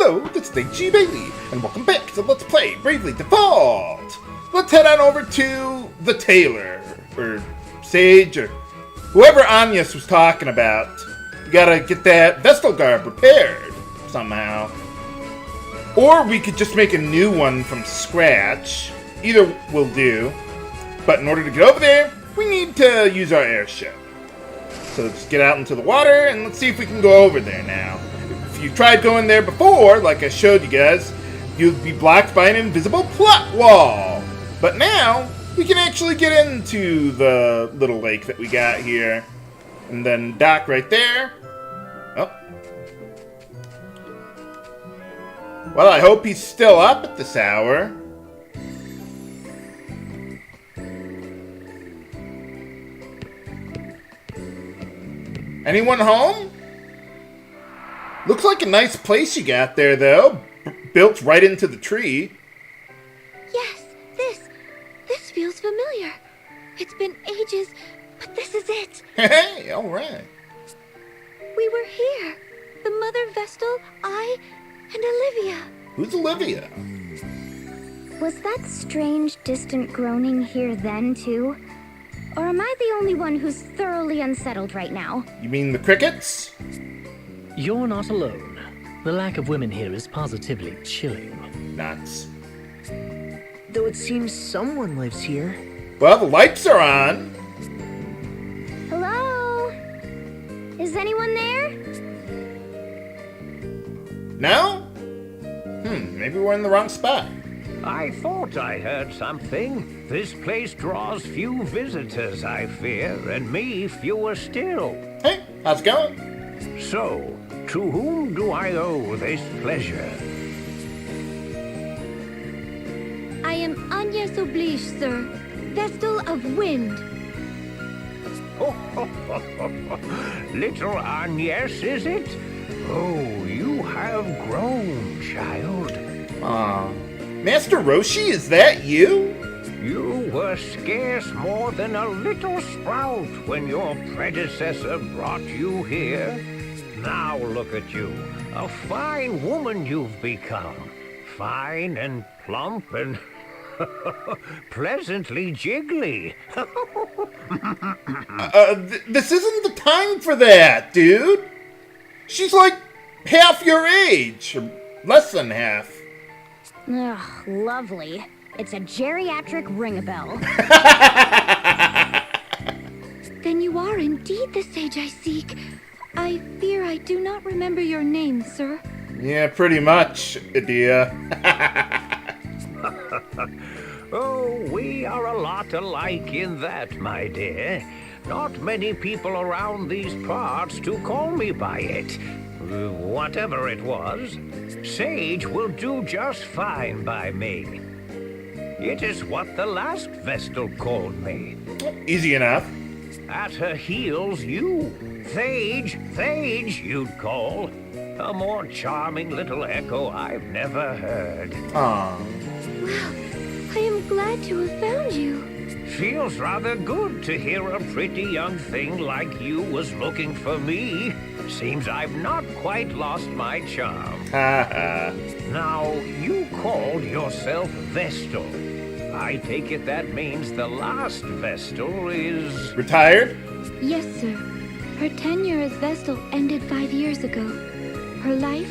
Hello, this is Chivalry, and welcome back to Let's Play Bravely Default! Let's head on over to the tailor, or sage, or whoever Agnès was talking about. We gotta get that Vestal Garb repaired, somehow. Or we could just make a new one from scratch. Either will do. But in order to get over there, we need to use our airship. So let's get out into the water, and let's see if we can go over there now. If you tried going there before, like I showed you guys, you'd be blocked by an invisible plot wall. But now, we can actually get into the little lake that we got here. And then dock right there. Oh. Well, I hope he's still up at this hour. Anyone home? Looks like a nice place you got there, though. Built right into the tree. Yes, this feels familiar. It's been ages, but this is it. Hey, all right. We were here. The Mother Vestal, I, and Olivia. Who's Olivia? Was that strange, distant groaning here then, too? Or am I the only one who's thoroughly unsettled right now? You mean the crickets? You're not alone. The lack of women here is positively chilling. Nuts. Though it seems someone lives here. Well, the lights are on. Hello? Is anyone there? No? Maybe we're in the wrong spot. I thought I heard something. This place draws few visitors, I fear, and me fewer still. Hey, how's it going? So, to whom do I owe this pleasure? I am Agnès Oblige, sir. Vestal of Wind. Little Agnès, is it? Oh, you have grown, child. Aw. Master Roshi, is that you? You were scarce more than a little sprout when your predecessor brought you here. Now look at you. A fine woman you've become. Fine and plump and pleasantly jiggly. This isn't the time for that, dude. She's like half your age, or less than half. Ugh, lovely. It's a geriatric Ringabel. Then you are indeed the sage I seek. I fear I do not remember your name, sir. Yeah, pretty much, Edea. Oh, we are a lot alike in that, my dear. Not many people around these parts to call me by it. Whatever it was, Sage will do just fine by me. It is what the last Vestal called me. Easy enough. At her heels, you. Thage, you'd call. A more charming little echo I've never heard. Aww. Well, I am glad to have found you. Feels rather good to hear a pretty young thing like you was looking for me. Seems I've not quite lost my charm. Now, you called yourself Vestal. I take it that means the last Vestal is... Retired? Yes, sir. Her tenure as Vestal ended 5 years ago. Her life,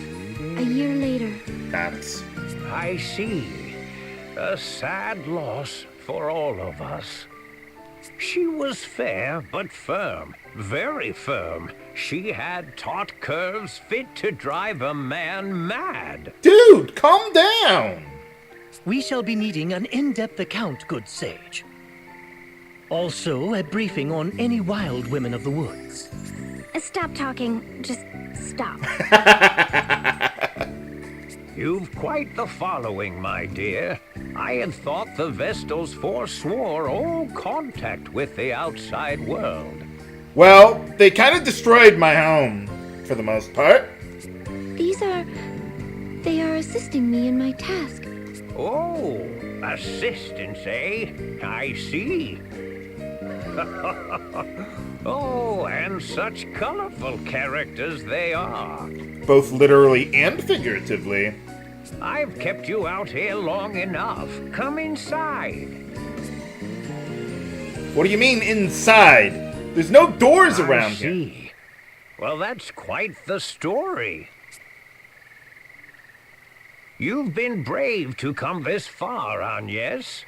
a year later. Nuts. I see. A sad loss for all of us. She was fair but firm, very firm. She had taut curves fit to drive a man mad. Dude, calm down. We shall be needing an in-depth account, good sage. Also, a briefing on any wild women of the woods. Stop talking. Just stop. You've quite the following, my dear. I had thought the Vestals forswore all contact with the outside world. Well, they kind of destroyed my home, for the most part. They are assisting me in my task. Oh, assistance, eh? I see. Oh, and such colorful characters they are. both literally and figuratively. I've kept you out here long enough. Come inside. What do you mean, inside? There's no doors I around here. see. Well, that's quite the story. You've been brave to come this far, Agnès.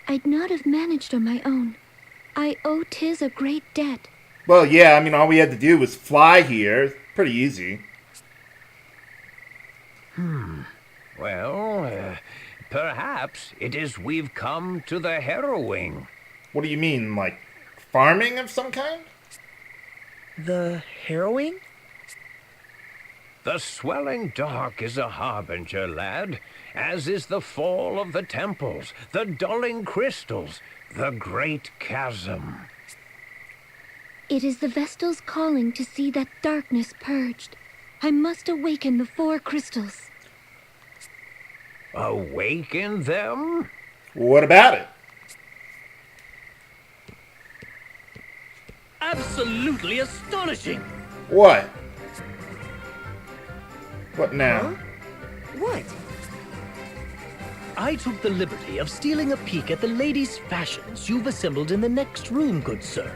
I'd not have managed on my own. I owe Tiz a great debt. Well, yeah, I mean, all we had to do was fly here. Pretty easy. Well, perhaps it is we've come to the harrowing. What do you mean, like farming of some kind? The harrowing? The swelling dark is a harbinger, lad, as is the fall of the temples, the dulling crystals, the great chasm. It is the Vestal's calling to see that darkness purged. I must awaken the 4 crystals. Awaken them? What about it? Absolutely astonishing! What? What now? What? I took the liberty of stealing a peek at the ladies' fashions you've assembled in the next room, good sir.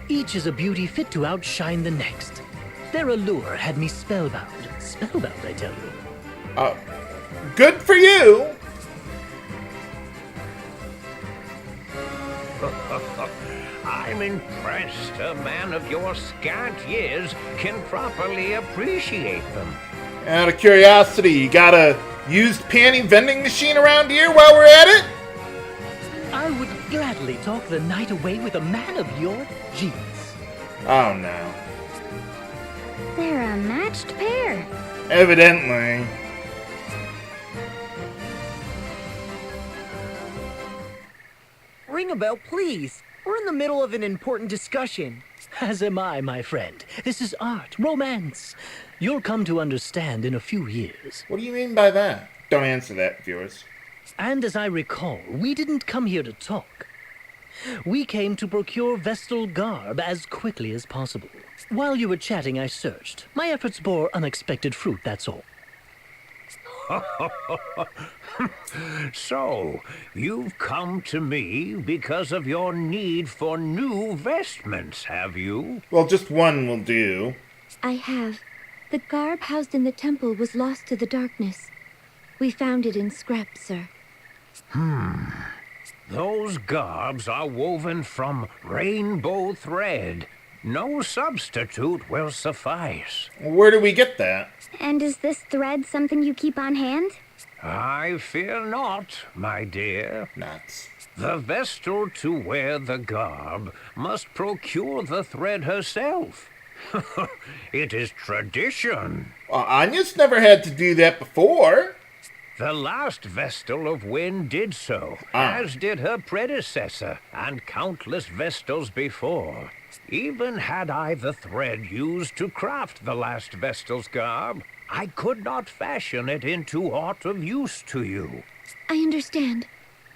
Each is a beauty fit to outshine the next. Their allure had me spellbound. Spellbound, I tell you. Good for you! I'm impressed a man of your scant years can properly appreciate them. Out of curiosity, you got a used panty vending machine around here while we're at it? I would gladly talk the night away with a man of your genius. Oh no. They're a matched pair. Evidently. Ringabel, please. We're in the middle of an important discussion. As am I, my friend. This is art, romance. You'll come to understand in a few years. What do you mean by that? Don't answer that, viewers. And as I recall, we didn't come here to talk. We came to procure Vestal Garb as quickly as possible. While you were chatting, I searched. My efforts bore unexpected fruit, that's all. So, you've come to me because of your need for new vestments, have you? Well, just one will do. I have. The garb housed in the temple was lost to the darkness. We found it in scrap, sir. Those garbs are woven from rainbow thread. No substitute will suffice. Where do we get that? And is this thread something you keep on hand? I fear not, my dear. Nuts. The Vestal to wear the garb must procure the thread herself. It is tradition. Agnès never had to do that before. The last Vestal of Wind did so, as did her predecessor and countless Vestals before. Even had I the thread used to craft the last Vestal's garb, I could not fashion it into aught of use to you. I understand.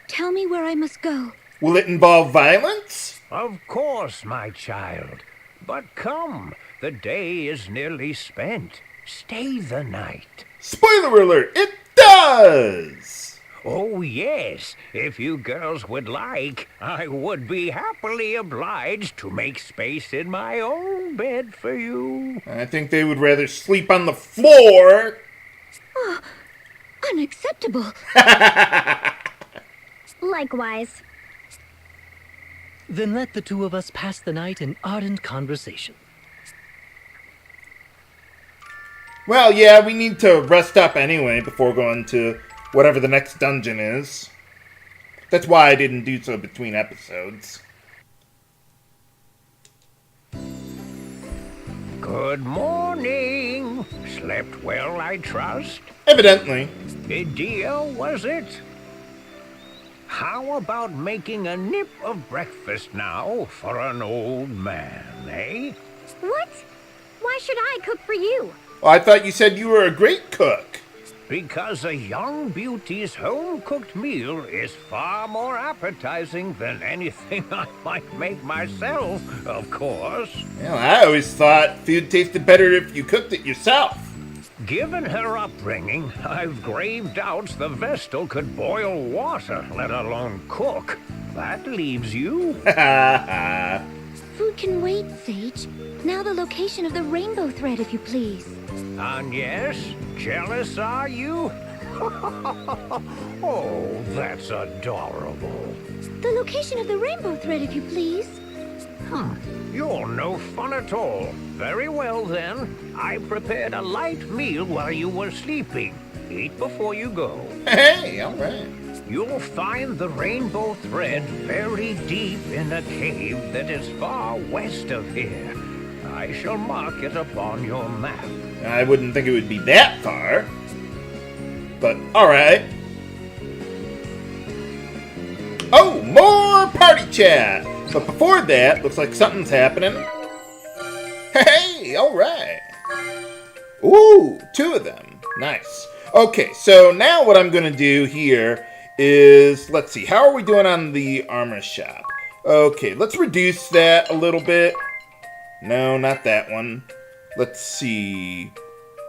Tell me where I must go. Will it involve violence? Of course, my child. But come, the day is nearly spent. Stay the night. Spoiler alert, it does! Oh, yes. If you girls would like, I would be happily obliged to make space in my own bed for you. I think they would rather sleep on the floor. Unacceptable. Likewise. Then let the two of us pass the night in ardent conversation. Well, yeah, we need to rest up anyway before going to whatever the next dungeon is. That's why I didn't do so between episodes. Good morning. Slept well, I trust? Evidently. Edea, was it? How about making a nip of breakfast now for an old man, eh? What? Why should I cook for you? Well, I thought you said you were a great cook. because a young beauty's home-cooked meal is far more appetizing than anything I might make myself, of course. Well, I always thought food tasted better if you cooked it yourself. Given her upbringing, I've grave doubts the Vestal could boil water, let alone cook. That leaves you. Food can wait, Sage. Now the location of the rainbow thread, if you please. Agnès, jealous are you? Oh, that's adorable. The location of the rainbow thread, if you please. You're no fun at all. Very well, then. I prepared a light meal while you were sleeping. Eat before you go. Hey, all right. You'll find the rainbow thread buried deep in a cave that is far west of here. I shall mark it upon your map. I wouldn't think it would be that far. But, alright. Oh, more party chat! But before that, looks like something's happening. Hey, alright. Ooh, 2 of them. Nice. Okay, so now what I'm going to do here is, let's see, how are we doing on the armor shop? Okay, let's reduce that a little bit. No, not that one. Let's see.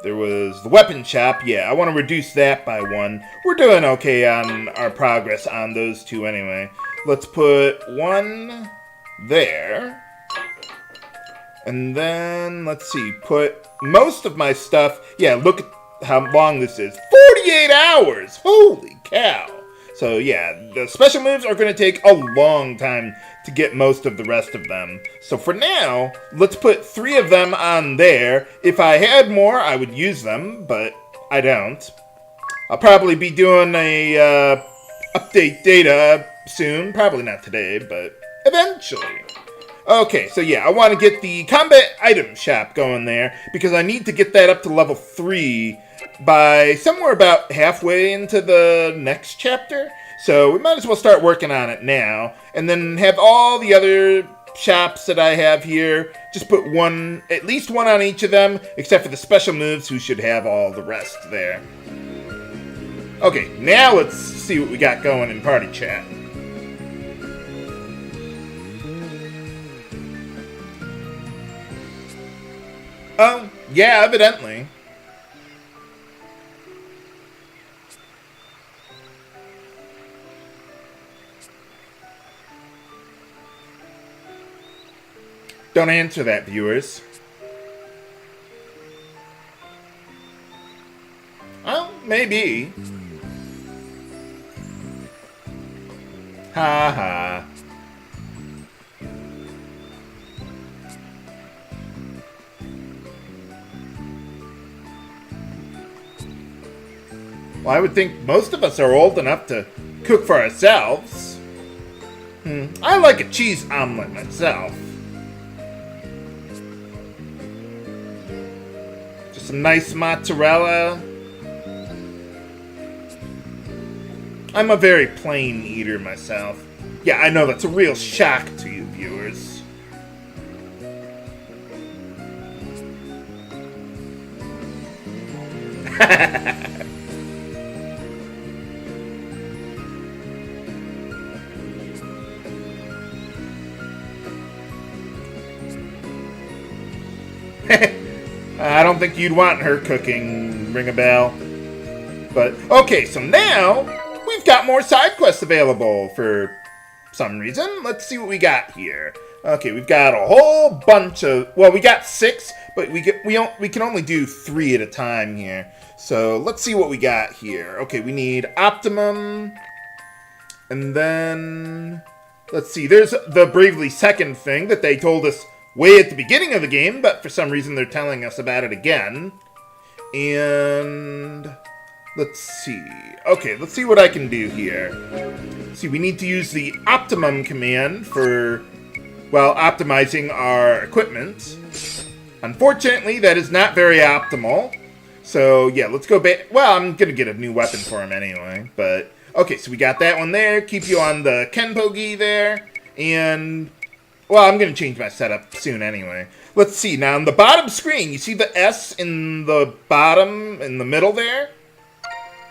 There was the weapon shop. Yeah, I want to reduce that by 1. We're doing okay on our progress on those 2 anyway. Let's put 1 there. And then, let's see, put most of my stuff. Yeah, look at how long this is. 48 hours! Holy cow! So yeah, the special moves are going to take a long time to get most of the rest of them. So for now, let's put 3 of them on there. If I had more, I would use them, but I don't. I'll probably be doing a update data soon. Probably not today, but eventually. Okay, so yeah, I want to get the combat item shop going there, because I need to get that up to level 3 by somewhere about halfway into the next chapter. So we might as well start working on it now, and then have all the other shops that I have here, just put at least one on each of them, except for the special moves, who should have all the rest there. Okay, now let's see what we got going in party chat. Oh, yeah, evidently. Don't answer that, viewers. Well, maybe. Ha ha. Well, I would think most of us are old enough to cook for ourselves. I like a cheese omelet myself. Just some nice mozzarella. I'm a very plain eater myself. Yeah, I know that's a real shock to you viewers. I don't think you'd want her cooking, Ringabel. But, okay, so now we've got more side quests available for some reason. Let's see what we got here. Okay, we've got a whole bunch of... Well, we got 6, but we can only do 3 at a time here. So, let's see what we got here. Okay, we need Optimum. And then... Let's see, there's the Bravely Second thing that they told us way at the beginning of the game, but for some reason they're telling us about it again. And... let's see. Okay, let's see what I can do here. See, we need to use the Optimum command for, well, optimizing our equipment. Unfortunately, that is not very optimal. So, yeah, let's go back. Well, I'm going to get a new weapon for him anyway. But, okay, so we got that one there. Keep you on the Kenpo gi there. And, well, I'm going to change my setup soon anyway. Let's see. Now, on the bottom screen, you see the S in the bottom, in the middle there?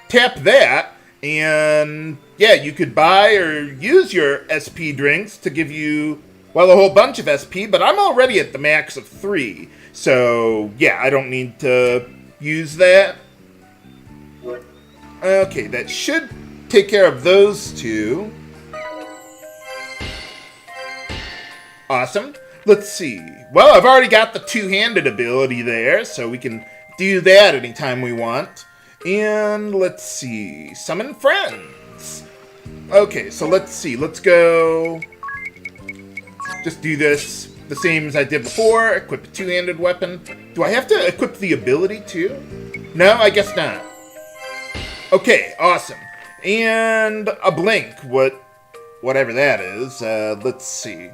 tap that, and yeah, you could buy or use your SP drinks to give you, well, a whole bunch of SP, but I'm already at the max of 3, so yeah, I don't need to use that. Okay, that should take care of those two. Awesome. Let's see. Well, I've already got the two-handed ability there, so we can do that anytime we want. And let's see. Summon friends. Okay, so let's see. Let's go. Just do this the same as I did before. Equip a two-handed weapon. Do I have to equip the ability too? No, I guess not. Okay, awesome. And a blink. Whatever that is. Let's see.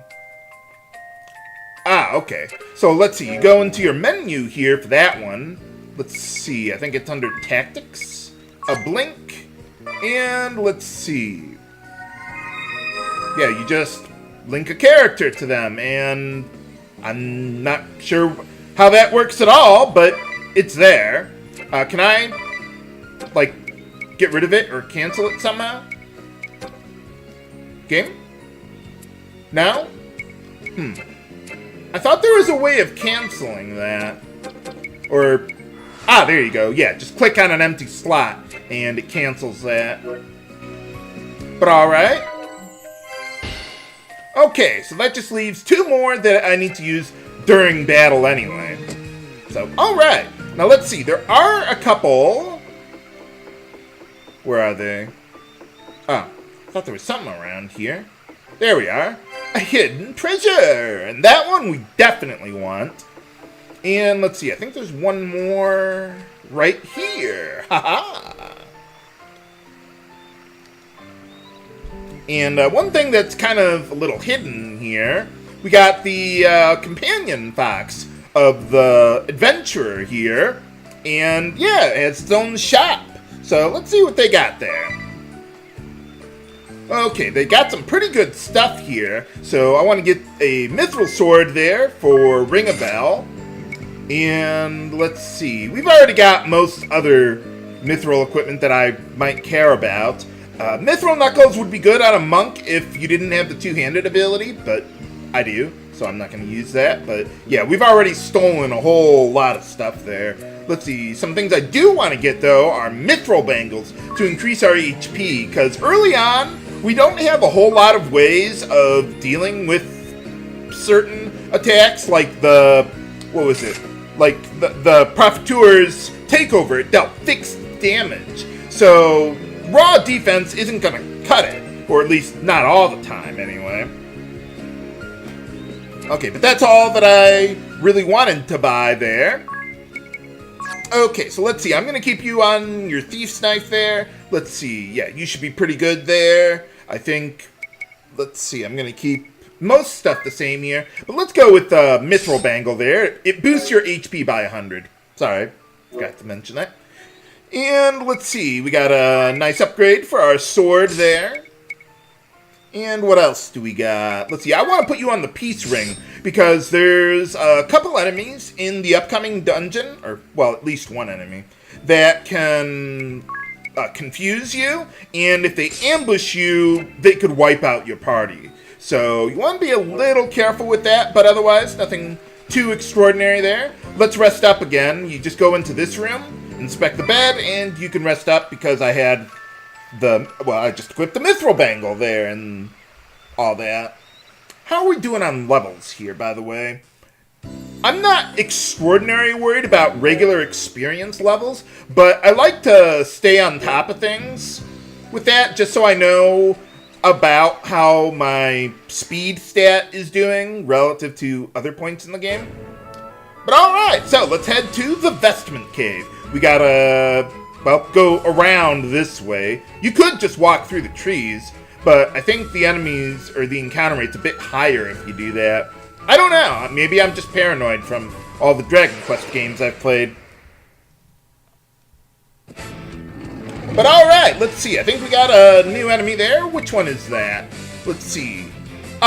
Ah, okay. So let's see. You go into your menu here for that one. Let's see. I think it's under Tactics. A blink. And let's see. Yeah, you just link a character to them. And I'm not sure how that works at all, but it's there. Can I, like, get rid of it or cancel it somehow? Game? Now? I thought there was a way of canceling that. Or, there you go. Yeah, just click on an empty slot, and it cancels that. But alright. Okay, so that just leaves 2 more that I need to use during battle anyway. So, alright. Now let's see. There are a couple. Where are they? Oh, I thought there was something around here. There we are. A hidden treasure! And that one we definitely want. And let's see, I think there's one more right here. Haha! And one thing that's kind of a little hidden here, we got the companion fox of the adventurer here. And yeah, it has its own shop. So let's see what they got there. Okay, they got some pretty good stuff here. So I want to get a Mythril sword there for Ringabel. And let's see. We've already got most other Mythril equipment that I might care about. Mythril knuckles would be good on a monk if you didn't have the two-handed ability, but I do, so I'm not going to use that. But yeah, we've already stolen a whole lot of stuff there. Let's see, some things I do want to get, though, are Mythril Bangles to increase our HP, because early on, we don't have a whole lot of ways of dealing with certain attacks, like the, what was it? Like the Profiteur's takeover, it dealt fixed damage. So raw defense isn't going to cut it, or at least not all the time, anyway. Okay, but that's all that I really wanted to buy there. Okay, so let's see. I'm going to keep you on your Thief's Knife there. Let's see. Yeah, you should be pretty good there. I think, let's see. I'm going to keep most stuff the same here. But let's go with the Mythril Bangle there. It boosts your HP by 100. Sorry, forgot to mention that. And let's see. We got a nice upgrade for our sword there. And what else do we got? Let's see. I want to put you on the Peace Ring because there's a couple enemies in the upcoming dungeon, or, well, at least one enemy, that can confuse you. And if they ambush you, they could wipe out your party. So you want to be a little careful with that, but otherwise, nothing too extraordinary there. Let's rest up again. You just go into this room, inspect the bed, and you can rest up because I had I just equipped the Mythril Bangle there and all that. How are we doing on levels here, by the way? I'm not extraordinarily worried about regular experience levels, but I like to stay on top of things with that, just so I know about how my speed stat is doing relative to other points in the game. But alright, so let's head to the Vestment Cave. We gotta, well, go around this way. You could just walk through the trees, but I think the enemies, or the encounter rate's a bit higher if you do that. I don't know, maybe I'm just paranoid from all the Dragon Quest games I've played. But alright, let's see. I think we got a new enemy there. Which one is that? Let's see.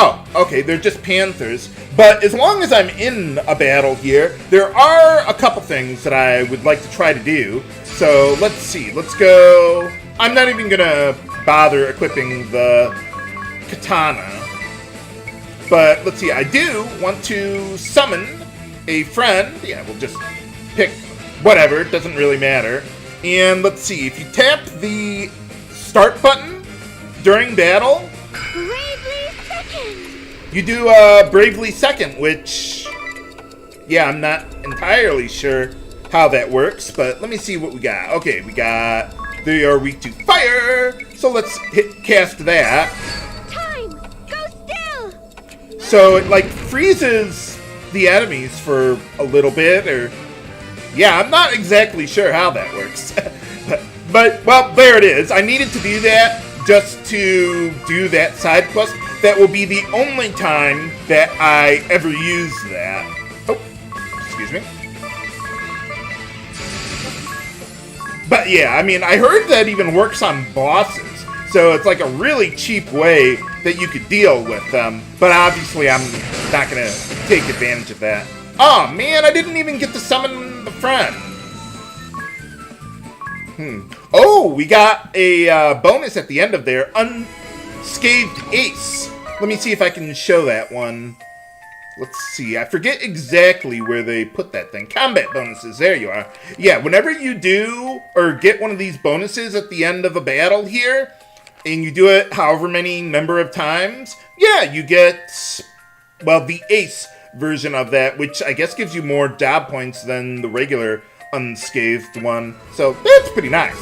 Oh, okay, they're just panthers. But as long as I'm in a battle here, there are a couple things that I would like to try to do. So let's see, let's go. I'm not even gonna bother equipping the katana. But let's see, I do want to summon a friend. Yeah, we'll just pick whatever, it doesn't really matter. And let's see, if you tap the start button during battle, Bravely second! you do Bravely Second, which, yeah, I'm not entirely sure how that works, but let me see what we got. Okay, we got, they are weak to fire, so let's cast that. Time! Go still! So it, like, freezes the enemies for a little bit, or, yeah, I'm not exactly sure how that works. but, well, there it is. I needed to do that just to do that side quest. That will be the only time that I ever use that. Oh, excuse me. But yeah, I mean, I heard that even works on bosses. So it's like a really cheap way that you could deal with them. But obviously I'm not going to take advantage of that. Oh man, I didn't even get to summon the friend. Oh, we got a bonus at the end of there. Unscathed Ace. Let me see if I can show that one. Let's see. I forget exactly where they put that thing. Combat bonuses. There you are. Yeah, whenever you do or get one of these bonuses at the end of a battle here, and you do it however many number of times, yeah, you get, well, the Ace version of that, which I guess gives you more job points than the regular unscathed one. So that's pretty nice.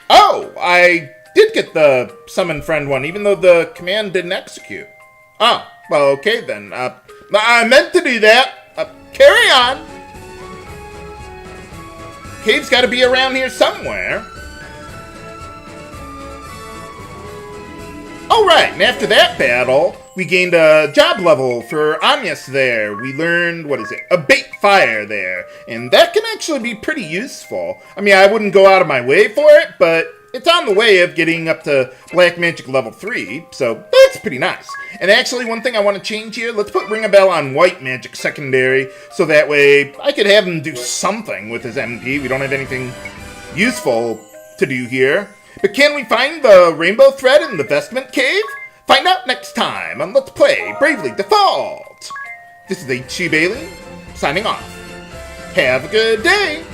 Oh, I did get the summon friend one, even though the command didn't execute. Oh, well, okay then. I meant to do that. Carry on. Cave's got to be around here somewhere. Alright, and after that battle, we gained a job level for Agnès there. We learned, what is it, Abate Fire there. And that can actually be pretty useful. I mean, I wouldn't go out of my way for it, but it's on the way of getting up to Black Magic level 3, so that's pretty nice. And actually, one thing I want to change here, let's put Ringabel on White Magic secondary, so that way I could have him do something with his MP. We don't have anything useful to do here. But can we find the rainbow thread in the vestment cave? Find out next time on Let's Play Bravely Default. This is Chivalry signing off. Have a good day.